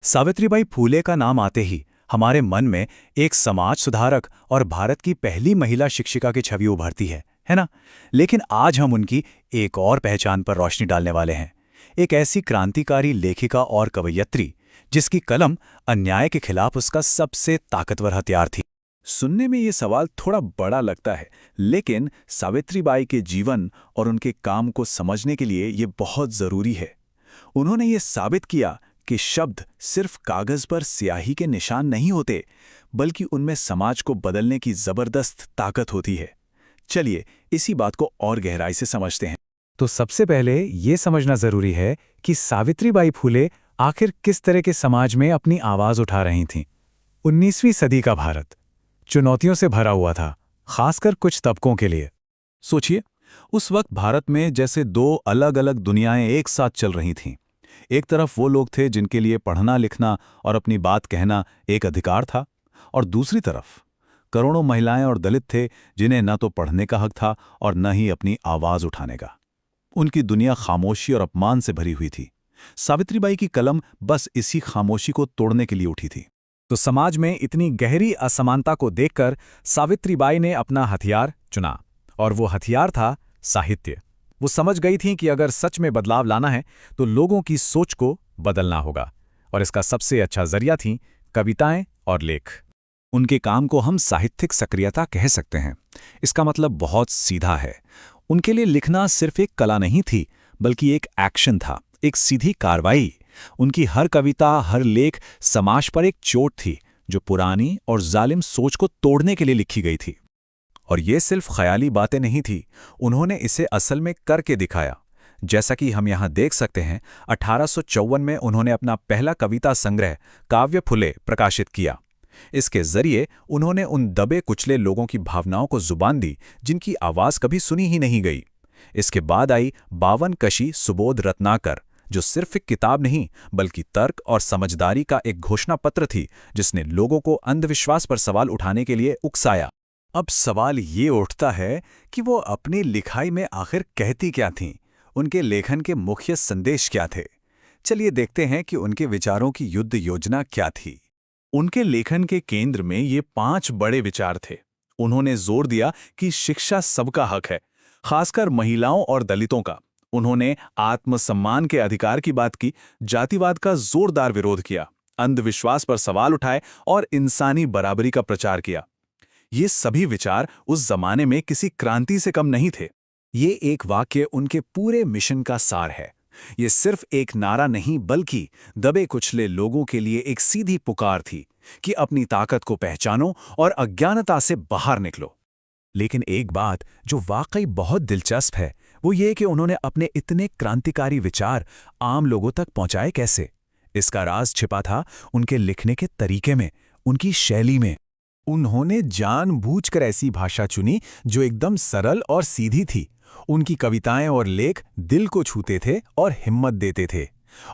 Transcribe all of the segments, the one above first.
सावित्रीबाई फूले का नाम आते ही हमारे मन में एक समाज सुधारक और भारत की पहली महिला शिक्षिका की छवि उभरती है ना। लेकिन आज हम उनकी एक और पहचान पर रोशनी डालने वाले हैं। एक ऐसी क्रांतिकारी लेखिका और कवयित्री जिसकी कलम अन्याय के खिलाफ उसका सबसे ताकतवर हथियार थी। सुनने में ये सवाल थोड़ा बड़ा लगता है, लेकिन सावित्रीबाई के जीवन और उनके काम को समझने के लिए ये बहुत जरूरी है। उन्होंने ये साबित किया कि शब्द सिर्फ कागज पर स्याही के निशान नहीं होते, बल्कि उनमें समाज को बदलने की जबरदस्त ताकत होती है। चलिए इसी बात को और गहराई से समझते हैं। तो सबसे पहले ये समझना जरूरी है कि सावित्रीबाई फूले आखिर किस तरह के समाज में अपनी आवाज उठा रही थीं। 19वीं सदी का भारत चुनौतियों से भरा हुआ था, खासकर कुछ तबकों के लिए। सोचिए, उस वक्त भारत में जैसे दो अलग अलग दुनियाएं एक साथ चल रही थीं। एक तरफ वो लोग थे जिनके लिए पढ़ना लिखना और अपनी बात कहना एक अधिकार था, और दूसरी तरफ करोड़ों महिलाएं और दलित थे जिन्हें न तो पढ़ने का हक था और न ही अपनी आवाज उठाने का। उनकी दुनिया खामोशी और अपमान से भरी हुई थी। सावित्रीबाई की कलम बस इसी खामोशी को तोड़ने के लिए उठी थी। तो समाज में इतनी गहरी असमानता को देखकर सावित्रीबाई ने अपना हथियार चुना, और वो हथियार था साहित्य। वो समझ गई थीं कि अगर सच में बदलाव लाना है तो लोगों की सोच को बदलना होगा, और इसका सबसे अच्छा जरिया थीं कविताएं और लेख। उनके काम को हम साहित्यिक सक्रियता कह सकते हैं। इसका मतलब बहुत सीधा है। उनके लिए लिखना सिर्फ एक कला नहीं थी, बल्कि एक एक्शन था, एक सीधी कार्रवाई। उनकी हर कविता, हर लेख समाज पर एक चोट थी जो पुरानी और जालिम सोच को तोड़ने के लिए लिखी गई थी। और ये सिर्फ ख्याली बातें नहीं थी, उन्होंने इसे असल में करके दिखाया। जैसा कि हम यहाँ देख सकते हैं, 1854 में उन्होंने अपना पहला कविता संग्रह काव्य फुले प्रकाशित किया। इसके जरिए उन्होंने उन दबे कुचले लोगों की भावनाओं को जुबान दी जिनकी आवाज कभी सुनी ही नहीं गई। इसके बाद आई 52 कशी सुबोध रत्नाकर, जो सिर्फ एक किताब नहीं बल्कि तर्क और समझदारी का एक घोषणा पत्र थी, जिसने लोगों को अंधविश्वास पर सवाल उठाने के लिए उकसाया। अब सवाल ये उठता है कि वो अपनी लिखाई में आखिर कहती क्या थीं? उनके लेखन के मुख्य संदेश क्या थे? चलिए देखते हैं कि उनके विचारों की युद्ध योजना क्या थी। उनके लेखन के केंद्र में ये 5 बड़े विचार थे। उन्होंने जोर दिया कि शिक्षा सबका हक है, खासकर महिलाओं और दलितों का। उन्होंने आत्मसम्मान के अधिकार की बात की, जातिवाद का जोरदार विरोध किया, अंधविश्वास पर सवाल उठाए और इंसानी बराबरी का प्रचार किया। ये सभी विचार उस जमाने में किसी क्रांति से कम नहीं थे। ये एक वाक्य उनके पूरे मिशन का सार है। ये सिर्फ एक नारा नहीं, बल्कि दबे कुचले लोगों के लिए एक सीधी पुकार थी कि अपनी ताकत को पहचानो और अज्ञानता से बाहर निकलो। लेकिन एक बात जो वाकई बहुत दिलचस्प है, वो ये कि उन्होंने अपने इतने क्रांतिकारी विचार आम लोगों तक पहुंचाए कैसे। इसका राज छिपा था उनके लिखने के तरीके में, उनकी शैली में। उन्होंने जानबूझकर ऐसी भाषा चुनी जो एकदम सरल और सीधी थी। उनकी कविताएं और लेख दिल को छूते थे और हिम्मत देते थे।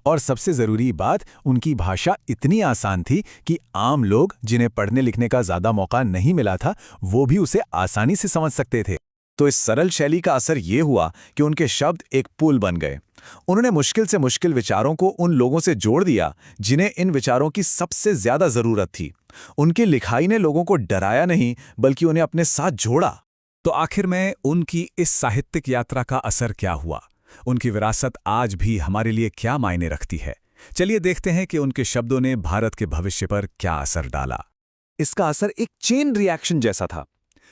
और सबसे जरूरी बात, उनकी भाषा इतनी आसान थी कि आम लोग, जिन्हें पढ़ने लिखने का ज्यादा मौका नहीं मिला था, वो भी उसे आसानी से समझ सकते थे। तो इस सरल शैली का असर ये हुआ कि उनके शब्द एक पुल बन गए। उन्होंने मुश्किल से मुश्किल विचारों को उन लोगों से जोड़ दिया जिन्हें इन विचारों की सबसे ज्यादा जरूरत थी। उनकी लिखाई ने लोगों को डराया नहीं, बल्कि उन्हें अपने साथ जोड़ा। तो आखिर में उनकी इस साहित्यिक यात्रा का असर क्या हुआ? उनकी विरासत आज भी हमारे लिए क्या मायने रखती है? चलिए देखते हैं कि उनके शब्दों ने भारत के भविष्य पर क्या असर डाला। इसका असर एक चेन रिएक्शन जैसा था।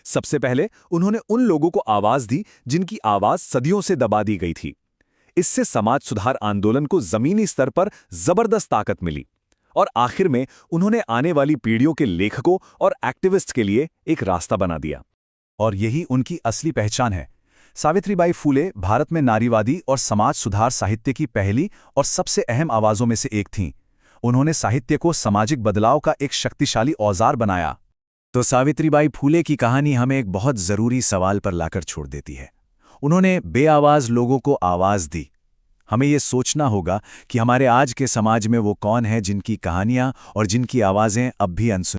सबसे पहले उन्होंने उन लोगों को आवाज दी जिनकी आवाज सदियों से दबा दी गई थी। इससे समाज सुधार आंदोलन को जमीनी स्तर पर जबरदस्त ताकत मिली। और आखिर में उन्होंने आने वाली पीढ़ियों के लेखकों और एक्टिविस्ट के लिए एक रास्ता बना दिया। और यही उनकी असली पहचान है। सावित्रीबाई फूले भारत में नारीवादी और समाज सुधार साहित्य की पहली और सबसे अहम आवाजों में से एक थीं। उन्होंने साहित्य को सामाजिक बदलाव का एक शक्तिशाली औजार बनाया। तो सावित्रीबाई फूले की कहानी हमें एक बहुत जरूरी सवाल पर लाकर छोड़ देती है। उन्होंने बेआवाज लोगों को आवाज दी। हमें ये सोचना होगा कि हमारे आज के समाज में वो कौन है जिनकी कहानियां और जिनकी आवाजें अब भी अनसुनी